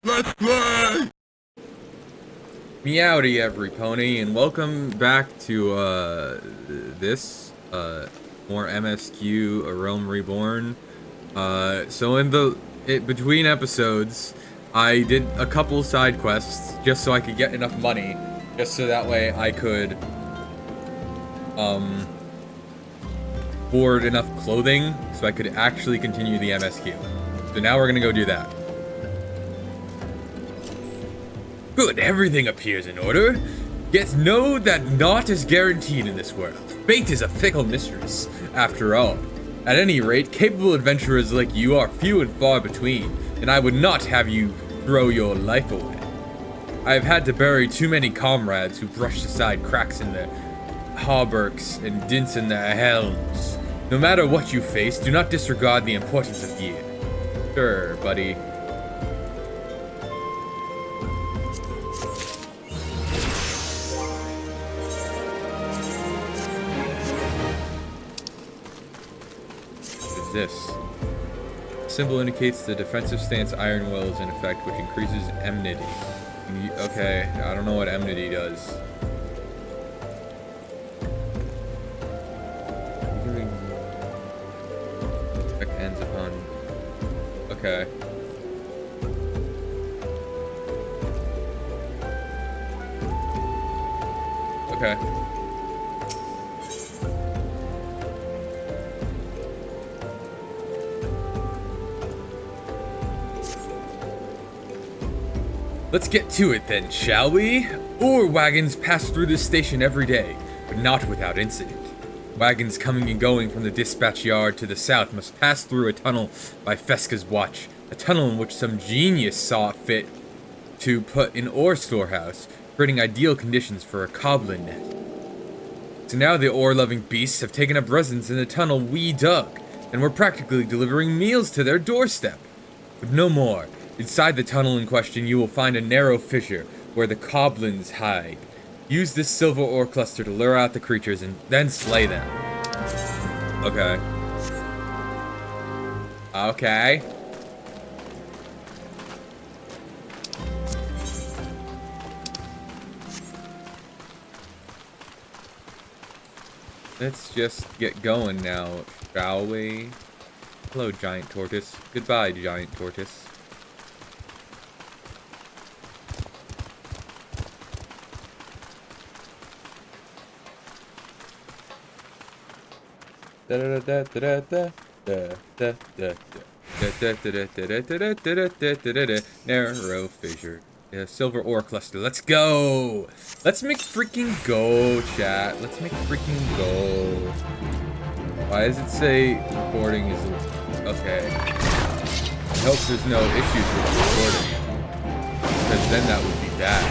Let's play! Meowdy, every pony, and welcome back to this more MSQ, A Realm Reborn. So in between episodes, I did a couple side quests just so I could get enough money, just so that way I could afford enough clothing so I could actually continue the MSQ. So now we're gonna go do that. Good, everything appears in order. Yet know that naught is guaranteed in this world. Fate is a fickle mistress, after all. At any rate, capable adventurers like you are few and far between, and I would not have you throw your life away. I have had to bury too many comrades who brushed aside cracks in their hauberks and dints in their helms. No matter what you face, do not disregard the importance of gear. Sure, buddy. This symbol indicates the defensive stance iron will is in effect, which increases enmity. Okay, I don't know what enmity does. Effect ends upon. Okay. Okay. Let's get to it then, shall we? Ore wagons pass through this station every day, but not without incident. Wagons coming and going from the dispatch yard to the south must pass through a tunnel by Fesca's watch, a tunnel in which some genius saw fit to put an ore storehouse, creating ideal conditions for a coblin net. So now the ore-loving beasts have taken up residence in the tunnel we dug, and we're practically delivering meals to their doorstep. But no more. Inside the tunnel in question, you will find a narrow fissure where the coblins hide. Use this silver ore cluster to lure out the creatures and then slay them. Okay. Okay. Let's just get going now, shall we? Hello, giant tortoise. Goodbye, giant tortoise. Narrow fissure. Yeah, silver ore cluster. Let's go. Let's make freaking go, chat. Let's make freaking go. Why does it say recording is okay? I hope there's no issues with the recording, because then that would be bad.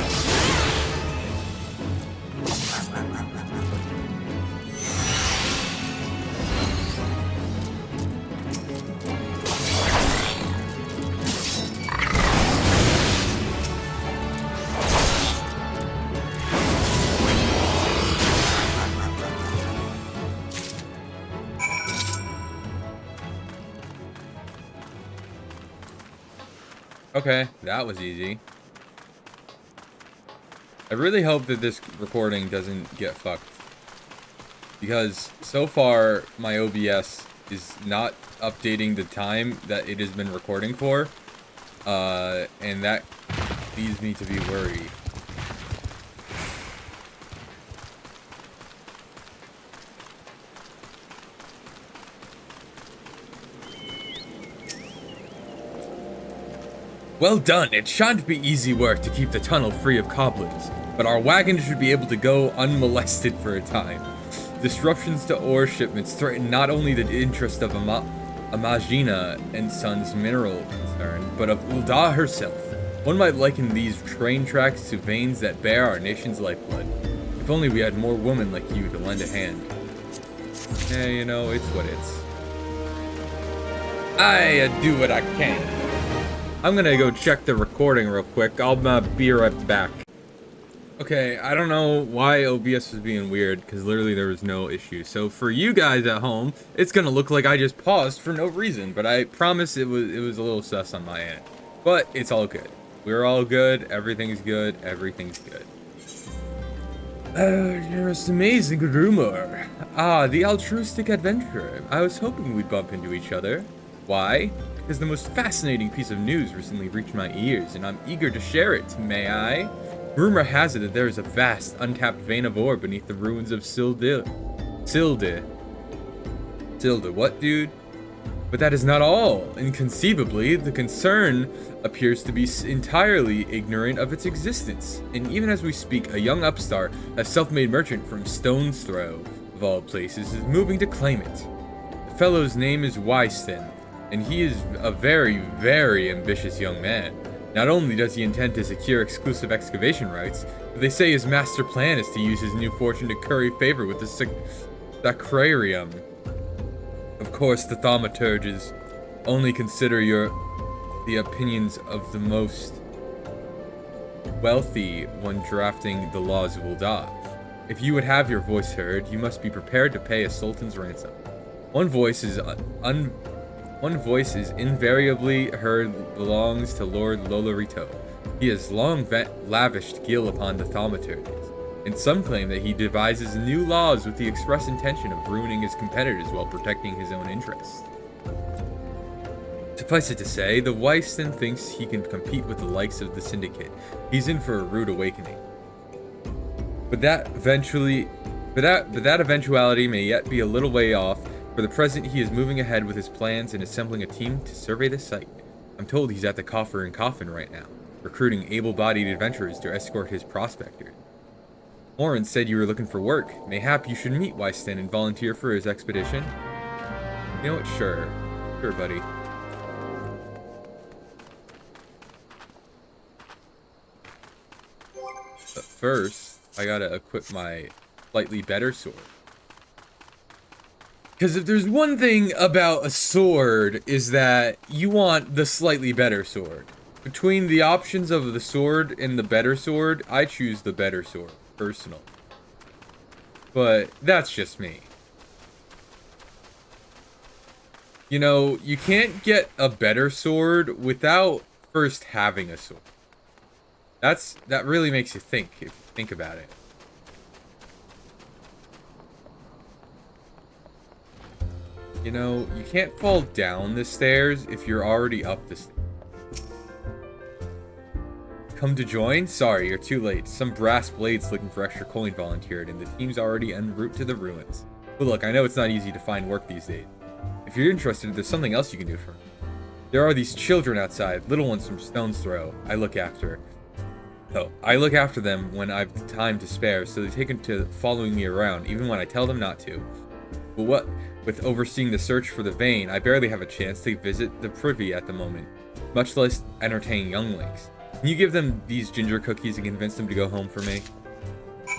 Okay, that was easy. I really hope that this recording doesn't get fucked, because so far my OBS is not updating the time that it has been recording for, and that leads me to be worried. Well done! It shan't be easy work to keep the tunnel free of goblins, but our wagons should be able to go unmolested for a time. Disruptions to ore shipments threaten not only the interest of Amagina and Son's mineral concern, but of Ulda herself. One might liken these train tracks to veins that bear our nation's lifeblood. If only we had more women like you to lend a hand. Yeah, you know, it's what it's. I do what I can. I'm gonna go check the recording real quick. I'll be right back. Okay, I don't know why OBS was being weird, because literally there was no issue. So for you guys at home, it's gonna look like I just paused for no reason, but I promise it was a little sus on my end. But it's all good. We're all good. Everything's good. Everything's good. There's amazing rumor. Ah, the altruistic adventurer. I was hoping we'd bump into each other. Why? Because the most fascinating piece of news recently reached my ears, and I'm eager to share it. May I? Rumor has it that there is a vast, untapped vein of ore beneath the ruins of Silde, what, dude? But that is not all. Inconceivably, the concern appears to be entirely ignorant of its existence. And even as we speak, a young upstart, a self-made merchant from Stone's Throw, of all places, is moving to claim it. The fellow's name is Wyston, and he is a very, very ambitious young man. Not only does he intend to secure exclusive excavation rights, but they say his master plan is to use his new fortune to curry favor with the Sacrarium. Of course, the thaumaturges only consider the opinions of the most wealthy when drafting the laws of Ul'dah. If you would have your voice heard, you must be prepared to pay a sultan's ransom. One voice is invariably heard belongs to Lord Lolorito. He has long lavished gil upon the thaumaturges, and some claim that he devises new laws with the express intention of ruining his competitors while protecting his own interests. Suffice it to say, the Wyston thinks he can compete with the likes of the Syndicate. He's in for a rude awakening. But that eventuality may yet be a little way off. For the present, he is moving ahead with his plans and assembling a team to survey the site. I'm told he's at the Coffer and Coffin right now, recruiting able-bodied adventurers to escort his prospectors. Warren said you were looking for work. Mayhap you should meet Wyston and volunteer for his expedition. You know what? Sure, buddy. But first, I gotta equip my slightly better sword. Because if there's one thing about a sword, is that you want the slightly better sword. Between the options of the sword and the better sword, I choose the better sword, personal. But that's just me. You know, you can't get a better sword without first having a sword. That really makes you think, if you think about it. You know, you can't fall down the stairs if you're already up the stairs. Come to join? Sorry, you're too late. Some brass blades looking for extra coin volunteered, and the team's already en route to the ruins. But look, I know it's not easy to find work these days. If you're interested, there's something else you can do for me. There are these children outside, little ones from Stone's Throw, I look after them when I've the time to spare, so they take to following me around, even when I tell them not to. But what with overseeing the search for the vein, I barely have a chance to visit the privy at the moment, much less entertain younglings. Can you give them these ginger cookies and convince them to go home for me?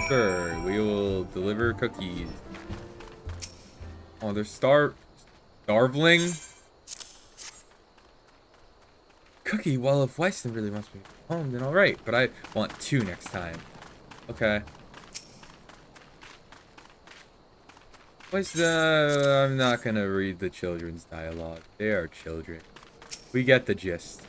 Sure, we will deliver cookies. Oh, they're starveling? Cookie, well, if Wyston really wants me home, then alright, but I want 2 next time. Okay. I'm not gonna read the children's dialogue. They are children. We get the gist.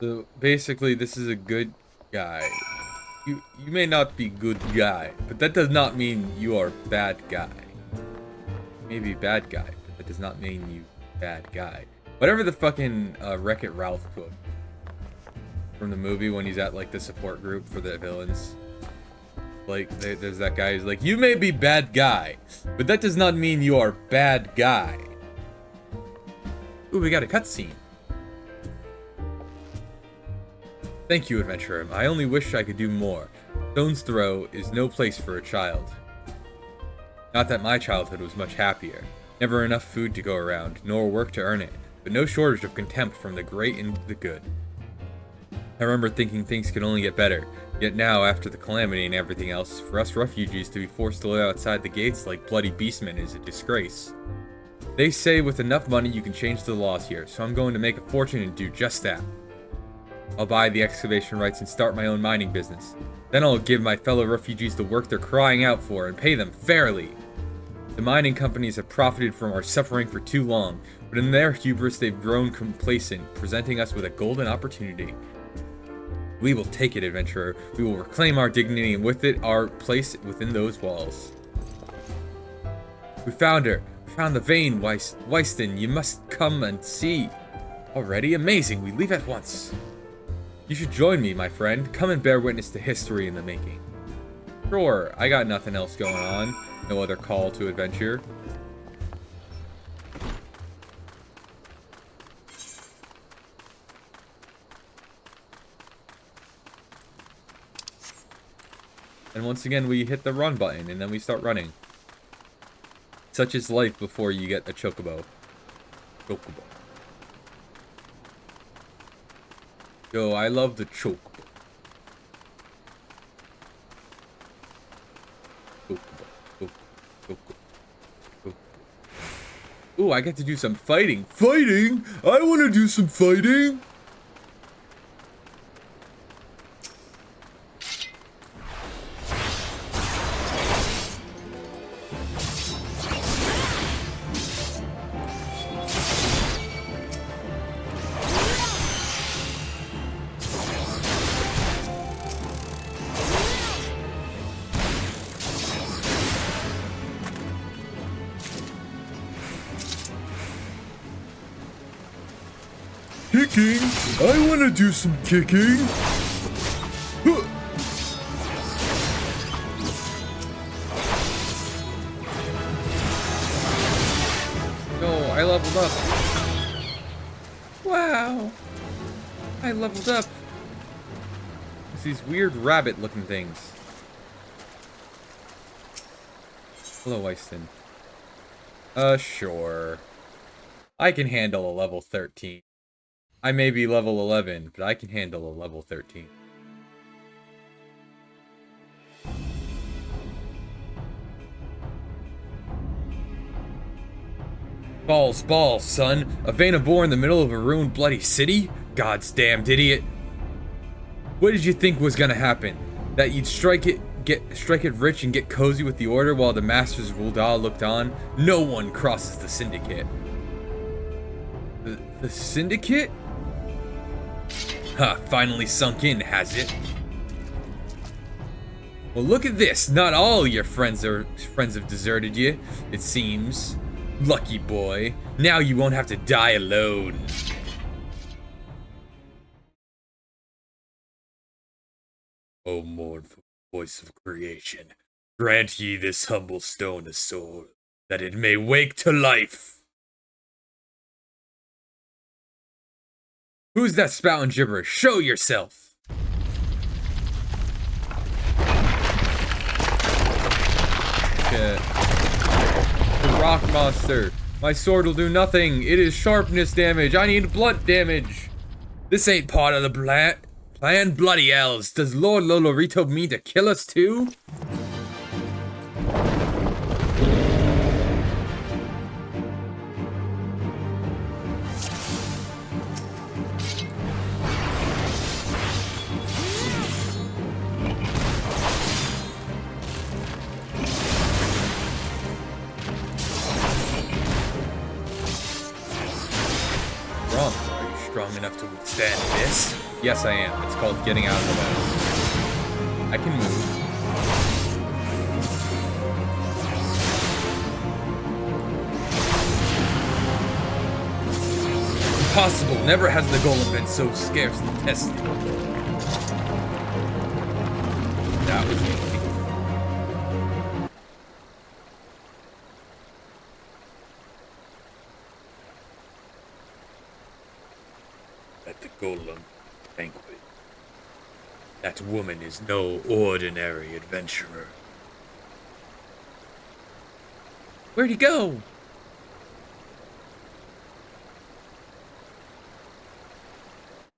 So basically, this is a good guy. You may not be good guy, but that does not mean you are bad guy. Maybe bad guy, but that does not mean you bad guy. Whatever the fucking Wreck-It Ralph quote from the movie when he's at like the support group for the villains. Like there's that guy who's like, you may be bad guy, but that does not mean you are bad guy. Ooh, we got a cutscene. Thank you, adventurer. I only wish I could do more. Stone's Throw is no place for a child. Not that my childhood was much happier. Never enough food to go around, nor work to earn it, but no shortage of contempt from the great and the good. I remember thinking things could only get better, yet now, after the calamity and everything else, for us refugees to be forced to live outside the gates like bloody beastmen is a disgrace. They say with enough money you can change the laws here, so I'm going to make a fortune and do just that. I'll buy the excavation rights and start my own mining business. Then I'll give my fellow refugees the work they're crying out for and pay them fairly. The mining companies have profited from our suffering for too long, but in their hubris they've grown complacent, presenting us with a golden opportunity. We will take it, adventurer. We will reclaim our dignity and with it our place within those walls. We found her. We found the vein, Weiston. You must come and see. Already? Amazing. We leave at once. You should join me, my friend. Come and bear witness to history in the making. Sure. I got nothing else going on. No other call to adventure. And once again, we hit the run button, and then we start running. Such is life before you get a chocobo. Chocobo. Yo, I love the chocobo. Ooh, I get to do some fighting. Fighting? I want to do some fighting. Kicking? I want to do some kicking. Huh. No, I leveled up. Wow. I leveled up. It's these weird rabbit-looking things. Hello, Weiston. Sure. I can handle a level 13. I may be level 11, but I can handle a level 13. Balls, balls, son. A vein of ore in the middle of a ruined bloody city? God's damned idiot. What did you think was gonna happen? That you'd strike it rich and get cozy with the order while the masters of Ul'dah looked on? No one crosses the syndicate. The syndicate? Huh, finally sunk in, has it? Well, look at this. Not all your friends have deserted you, it seems. Lucky boy. Now you won't have to die alone. O mournful voice of creation, grant ye this humble stone a soul, that it may wake to life. Who's that spouting gibberish? Show yourself! Okay. The rock monster. My sword will do nothing. It is sharpness damage. I need blunt damage. This ain't part of the plan. Bloody elves. Does Lord Lolorito mean to kill us too? Strong enough to withstand this? Yes, I am. It's called getting out of the way. I can move. Impossible. Never has the golem been so scarcely tested. That was easy. At the golem banquet. That woman is no ordinary adventurer. Where'd he go?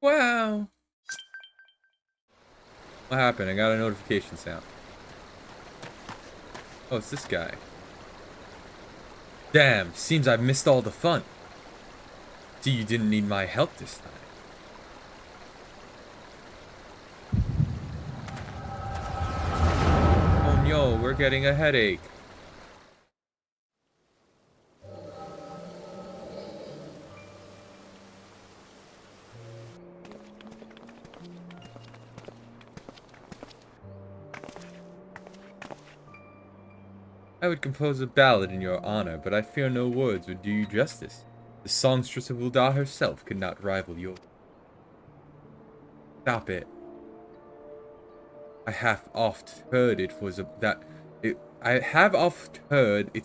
Wow. What happened? I got a notification sound. Oh, it's this guy. Damn, seems I've missed all the fun. See, you didn't need my help this time. we're getting a headache. I would compose a ballad in your honor, but I fear no words would do you justice. The songstress of Ulda herself could not rival yours. Stop it. I have oft heard it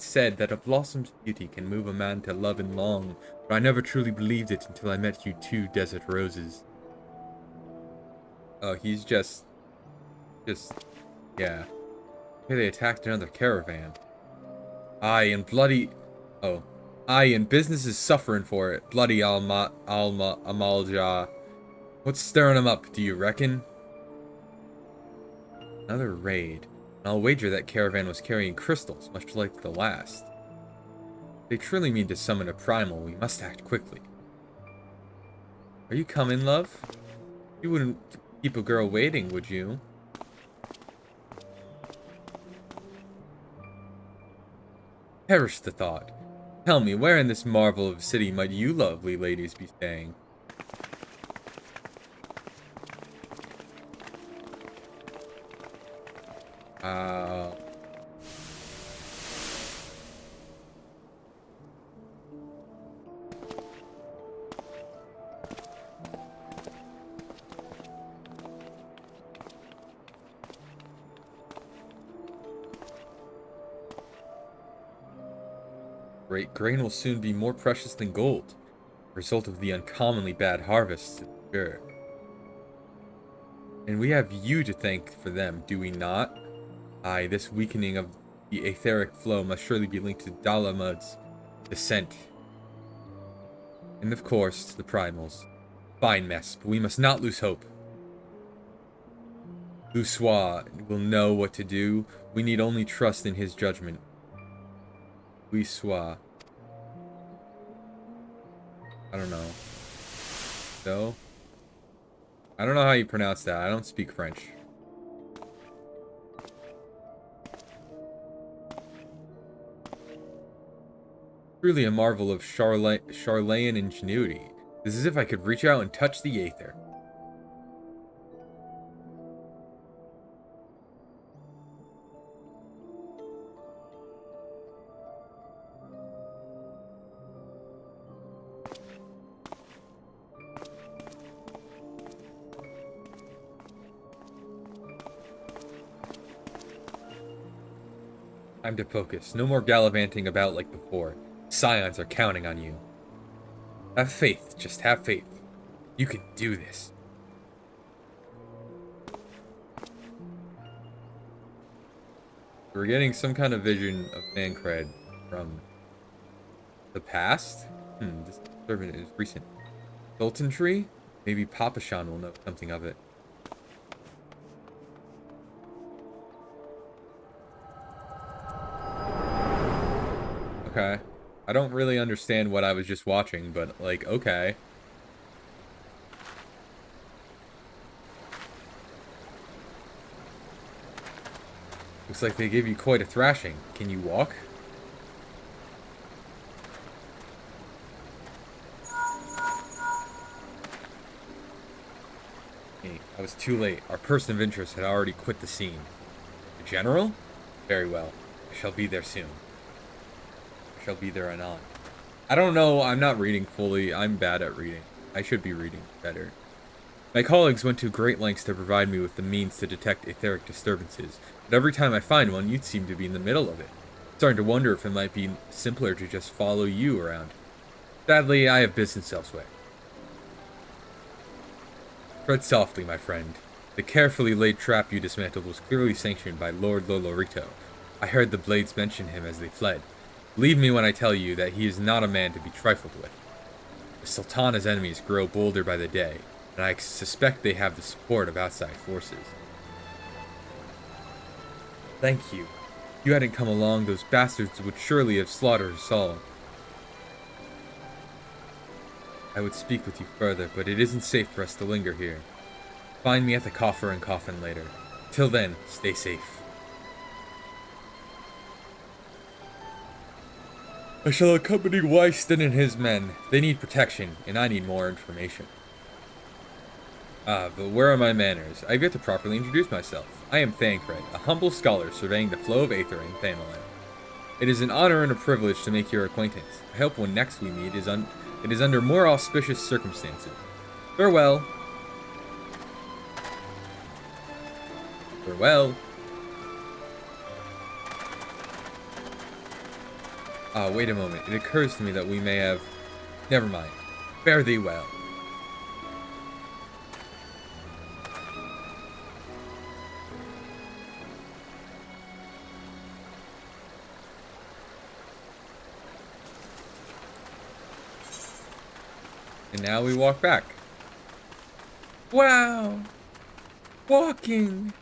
said that a blossom's beauty can move a man to love and long, but I never truly believed it until I met you two desert roses. Oh, he's just, yeah. Here they attacked another caravan. Oh. Aye, and business is suffering for it. Bloody Amalja. What's stirring them up, do you reckon? Another raid. And I'll wager that caravan was carrying crystals, much like the last. If they truly mean to summon a primal, we must act quickly. Are you coming, love? You wouldn't keep a girl waiting, would you? Perish the thought. Tell me, where in this marvel of a city might you lovely ladies be staying? Great grain will soon be more precious than gold, result of the uncommonly bad harvests, sure. And we have you to thank for them, do we not? Aye, this weakening of the etheric flow must surely be linked to Dalamud's descent. And of course, to the primals. Fine mess, but we must not lose hope. Luswa will know what to do. We need only trust in his judgment. Luswa. I don't know. So? I don't know how you pronounce that. I don't speak French. Truly a marvel of Charlayan ingenuity. It's as if I could reach out and touch the aether. Time to focus. No more gallivanting about like before. Scions are counting on you. Have faith. Just have faith. You can do this. We're getting some kind of vision of Mancred from the past. This servant is recent. Sultanry? Maybe Papashan will know something of it. Okay. I don't really understand what I was just watching, but, like, okay. Looks like they gave you quite a thrashing. Can you walk? Hey, I was too late. Our person of interest had already quit the scene. The general? Very well. I shall be there soon. Shall be there anon. I don't know, I'm not reading fully. I'm bad at reading. I should be reading better. My colleagues went to great lengths to provide me with the means to detect etheric disturbances, but every time I find one, you seem to be in the middle of it. I'm starting to wonder if it might be simpler to just follow you around. Sadly, I have business elsewhere. Tread softly, my friend. The carefully laid trap you dismantled was clearly sanctioned by Lord Lolorito. I heard the blades mention him as they fled. Believe me when I tell you that he is not a man to be trifled with. The Sultana's enemies grow bolder by the day, and I suspect they have the support of outside forces. Thank you. If you hadn't come along, those bastards would surely have slaughtered us all. I would speak with you further, but it isn't safe for us to linger here. Find me at the coffer and coffin later. Till then, stay safe. I shall accompany Weiston and his men. They need protection, and I need more information. But where are my manners? I've yet to properly introduce myself. I am Thancred, a humble scholar surveying the flow of aether in Thanalan. It is an honor and a privilege to make your acquaintance. I hope when next we meet it is under more auspicious circumstances. Farewell. Farewell. Wait a moment. It occurs to me that we may have... Never mind. Fare thee well. And now we walk back. Wow! Walking!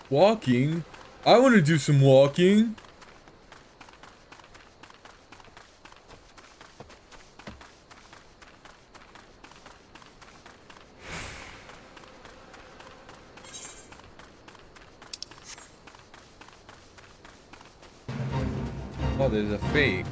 Walking? I want to do some walking! Oh, there's a fake.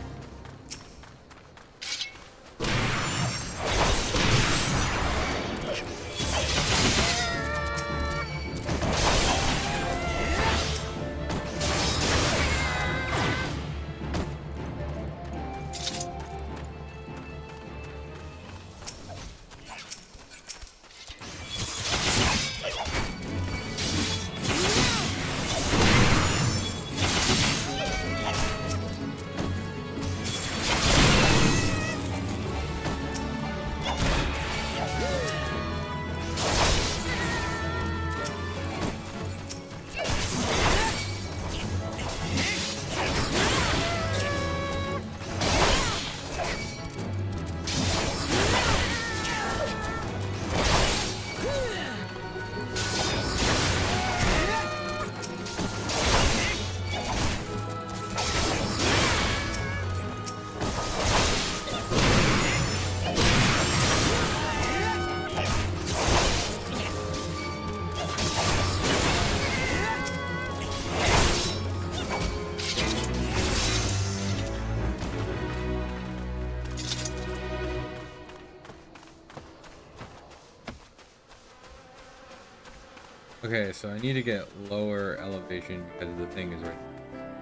Okay, so I need to get lower elevation because the thing is right.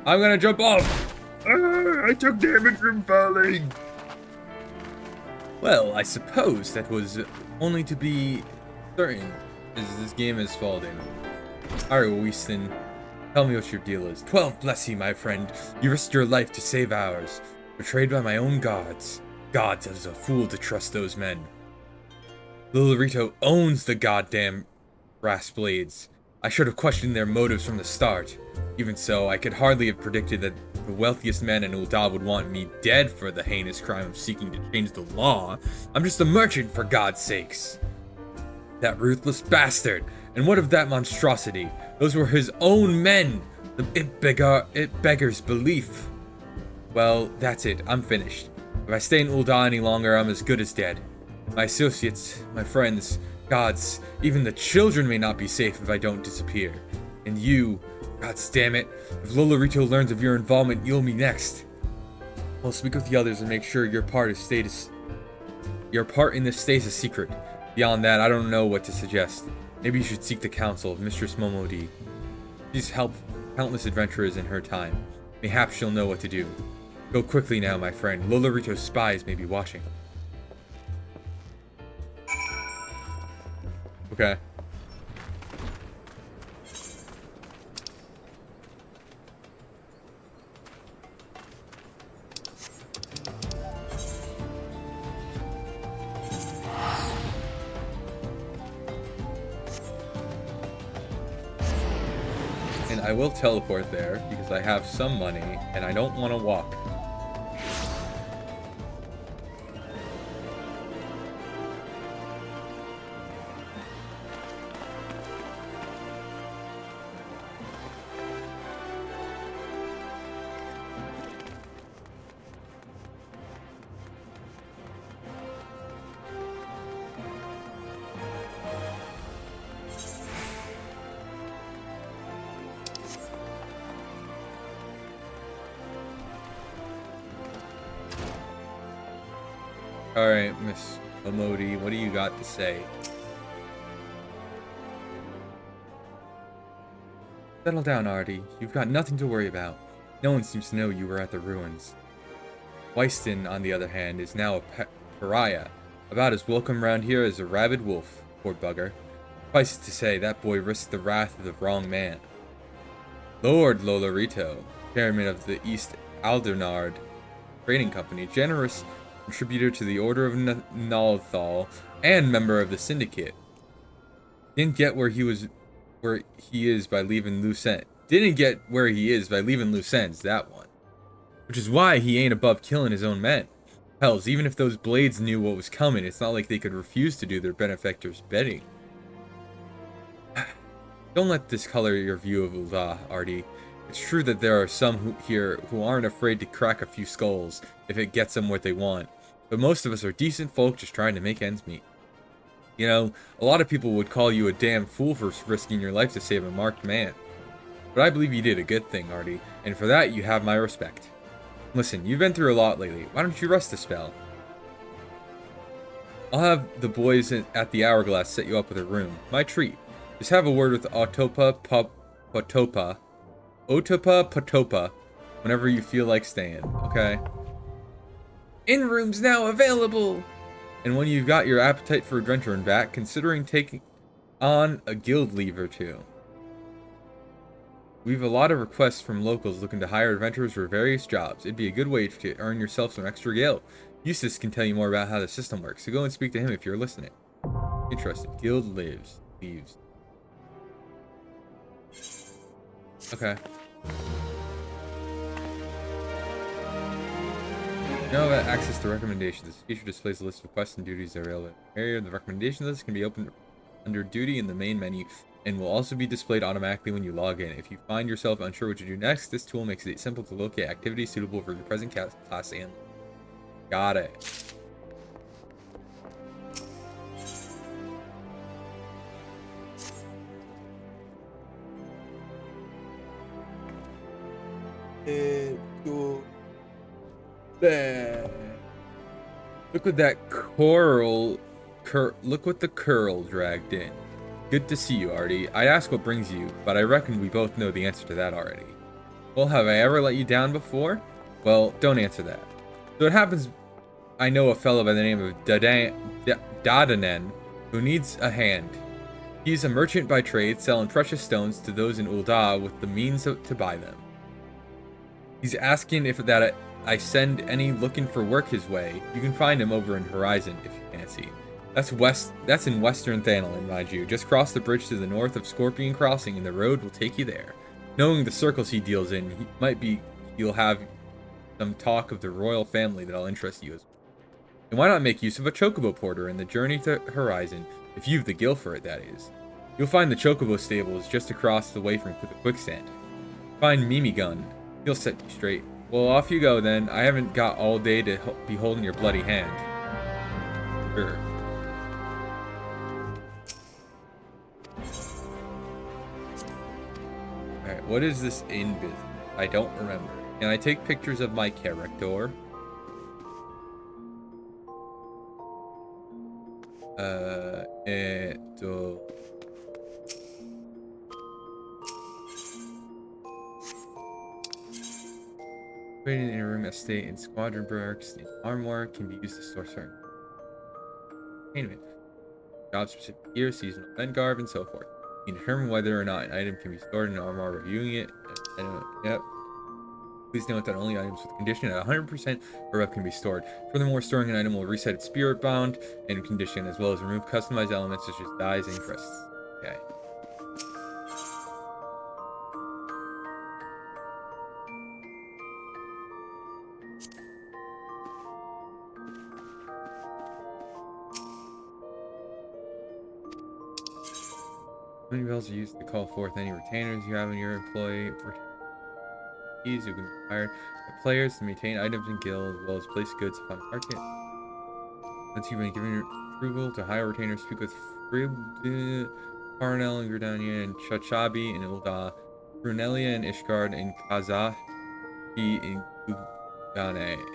I'm gonna jump off! I took damage from falling! Well, I suppose that was only to be certain, as this game is falling. Alright, Weiston, tell me what your deal is. 12 bless you, my friend. You risked your life to save ours. Betrayed by my own gods. Gods, I was a fool to trust those men. Lilirito owns the goddamn brass blades. I should have questioned their motives from the start. Even so, I could hardly have predicted that the wealthiest man in Ul'dah would want me dead for the heinous crime of seeking to change the law. I'm just a merchant, for God's sakes. That ruthless bastard! And what of that monstrosity? Those were his own men! It beggars belief. Well, that's it. I'm finished. If I stay in Ul'dah any longer, I'm as good as dead. My associates, my friends, gods, even the children may not be safe if I don't disappear. And you, gods damn it, if Lilirito learns of your involvement, you'll be next. I'll speak with the others and make sure your part in this stays a secret. Beyond that, I don't know what to suggest. Maybe you should seek the counsel of Mistress Momodi. She's helped countless adventurers in her time. Mayhaps she'll know what to do. Go quickly now, my friend. Lilirito's spies may be watching. Okay. And I will teleport there because I have some money and I don't want to walk. Alright, Miss Omodi, what do you got to say? Settle down, Artie. You've got nothing to worry about. No one seems to know you were at the ruins. Weiston, on the other hand, is now a pariah. About as welcome round here as a rabid wolf, poor bugger. Suffice it to say, that boy risked the wrath of the wrong man. Lord Lolorito, chairman of the East Aldernard Trading Company, generous contributor to the Order of Nalthal, and member of the Syndicate, didn't get where he is by leaving loose ends. That one. Which is why he ain't above killing his own men. Hells, even if those blades knew what was coming, it's not like they could refuse to do their benefactor's bidding. Don't let this color your view of Ul'dah, Artie. It's true that there are some here who aren't afraid to crack a few skulls if it gets them what they want. But most of us are decent folk just trying to make ends meet. You know, a lot of people would call you a damn fool for risking your life to save a marked man. But I believe you did a good thing, Artie, and for that you have my respect. Listen, you've been through a lot lately. Why don't you rest a spell? I'll have the boys at the Hourglass set you up with a room. My treat. Just have a word with Otopa Patopa whenever you feel like staying, okay? In rooms now available! And when you've got your appetite for adventuring back, considering taking on a guild leave or two. We've a lot of requests from locals looking to hire adventurers for various jobs. It'd be a good way to earn yourself some extra gil. Eustace can tell you more about how the system works, so go and speak to him if you're listening. Interested. Guild leaves. Okay. Now about access to recommendations. This feature displays a list of quests and duties that are available. Area the recommendation list can be opened under duty in the main menu and will also be displayed automatically when you log in. If you find yourself unsure what to do next, this tool makes it simple to locate activities suitable for your present class and got it. Look what that look what the curl dragged in. Good to see you, Artie. I'd ask what brings you, but I reckon we both know the answer to that already. Well, have I ever let you down before? Well, don't answer that. So it happens I know a fellow by the name of Dadanen who needs a hand. He's a merchant by trade, selling precious stones to those in Ul'dah with the means to buy them. He's asking if I send any looking for work his way. You can find him over in Horizon if you fancy. That's in Western Thanalin, mind you. Just cross the bridge to the north of Scorpion Crossing and the road will take you there. Knowing the circles he deals in, you'll have some talk of the royal family that'll interest you as well. And why not make use of a chocobo porter in the journey to Horizon, if you've the gil for it, that is. You'll find the chocobo stables just across the way from the quicksand. Find Mimi Gun. He'll set you straight. Well, off you go then. I haven't got all day to be holding your bloody hand. Sure. Alright, what is this in business? I don't remember. Can I take pictures of my character? Creating in a room estate in squadron barracks, the armoire can be used to store certain entertainment, job specific gear, seasonal event garb, and so forth. You can determine whether or not an item can be stored in an armoire reviewing it. Yep. Please note that only items with condition at 100% or up can be stored. Furthermore, storing an item will reset its spirit bound and condition, as well as remove customized elements such as dyes and crests. Okay. Many bells are used to call forth any retainers you have in your employ. Keys who can be hired by players to maintain items in guild, as well as place goods upon market. Once you've been given approval to hire retainers, speak with Parnell and Gridania and Chachabi in Ul'dah, Brunelia and Ishgard and Kazahi in Kugane.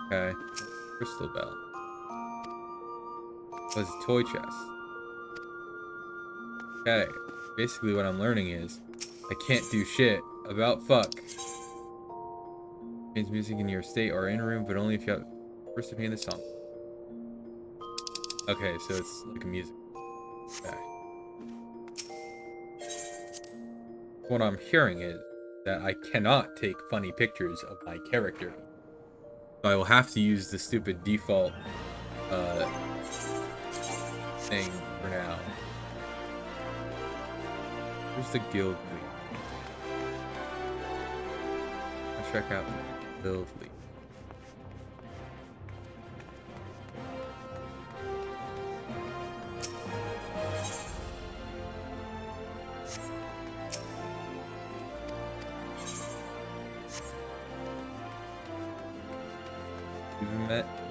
Okay. Crystal bell. Was a toy chest. Okay. Basically what I'm learning is I can't do shit about fuck. Change music in your state or in room, but only if you have first opinion of the song. Okay, so it's like a music. Okay. What I'm hearing is that I cannot take funny pictures of my character. So I will have to use the stupid default thing for now. Where's the guild lead? Let's check out the guild lead.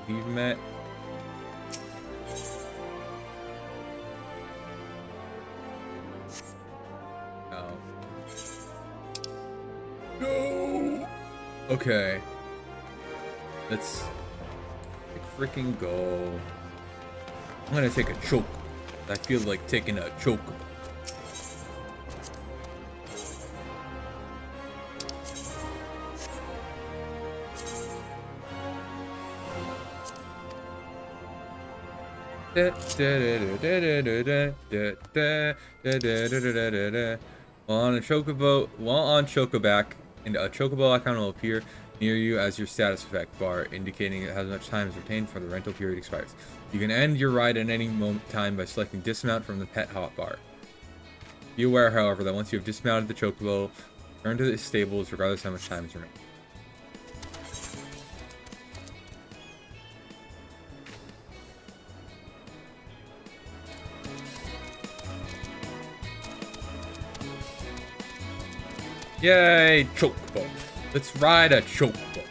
We've met. No. Okay. Let's freaking go. I'm gonna take a choke. I feel like taking a choke. Well, on Chocoback, and a Chocobo icon will appear near you as your status effect bar, indicating how much time is retained for the rental period expires. You can end your ride at any time by selecting dismount from the pet hotbar. Be aware, however, that once you have dismounted the Chocobo, return to the stables regardless of how much time is remaining. Yay, Chocobo. Let's ride a Chocobo.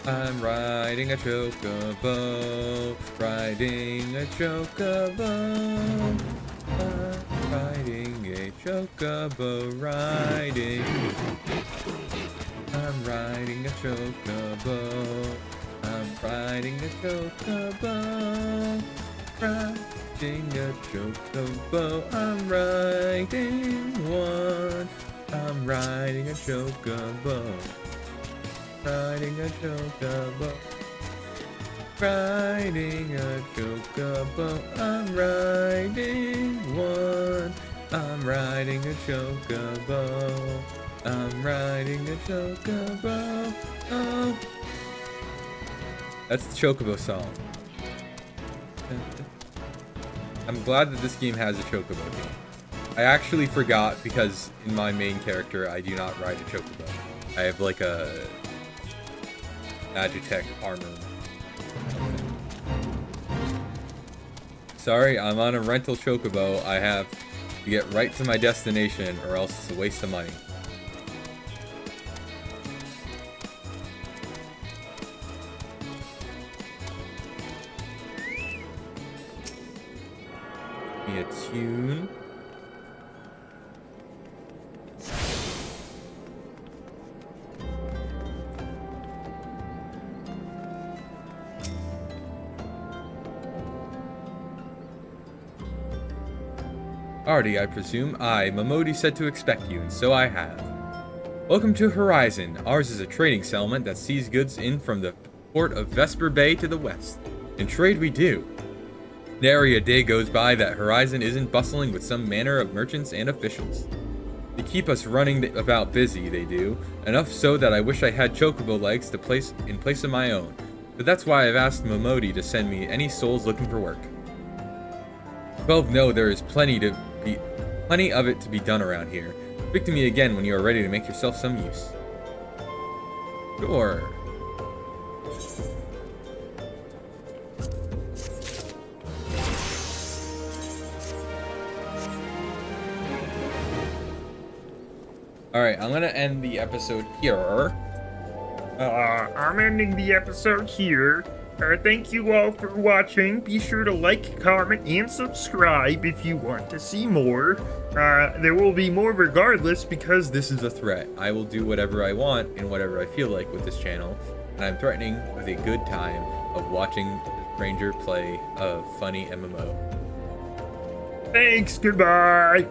I'm riding a chocobo, riding a chocobo, I'm riding a chocobo, riding. I'm riding a chocobo, I'm riding a chocobo, riding a chocobo, I'm riding one. I'm riding a chocobo, riding a chocobo, riding a chocobo, I'm riding one. I'm riding a chocobo, I'm riding a chocobo. Oh, that's the chocobo song. I'm glad that this game has a chocobo theme. I actually forgot because in my main character, I do not ride a chocobo. I have like a Magitech armor. Sorry, I'm on a rental chocobo. I have to get right to my destination or else it's a waste of money. Give me a tune. Artie, I presume. Aye, Momodi said to expect you, and so I have. Welcome to Horizon. Ours is a trading settlement that sees goods in from the port of Vesper Bay to the west. And trade we do. Nary a day goes by that Horizon isn't bustling with some manner of merchants and officials. They keep us running about busy, they do. Enough so that I wish I had chocobo legs to place in place of my own. But that's why I've asked Momodi to send me any souls looking for work. 12 know there is plenty of it to be done around here. Speak to me again when you are ready to make yourself some use. Sure. Alright, I'm gonna end the episode here. I'm ending the episode here. Thank you all for watching. Be sure to like, comment, and subscribe if you want to see more. There will be more regardless because This is a threat. I will do whatever I want and whatever I feel like with this channel, and I'm threatening with a good time of watching the stranger play a funny MMO. Thanks, goodbye.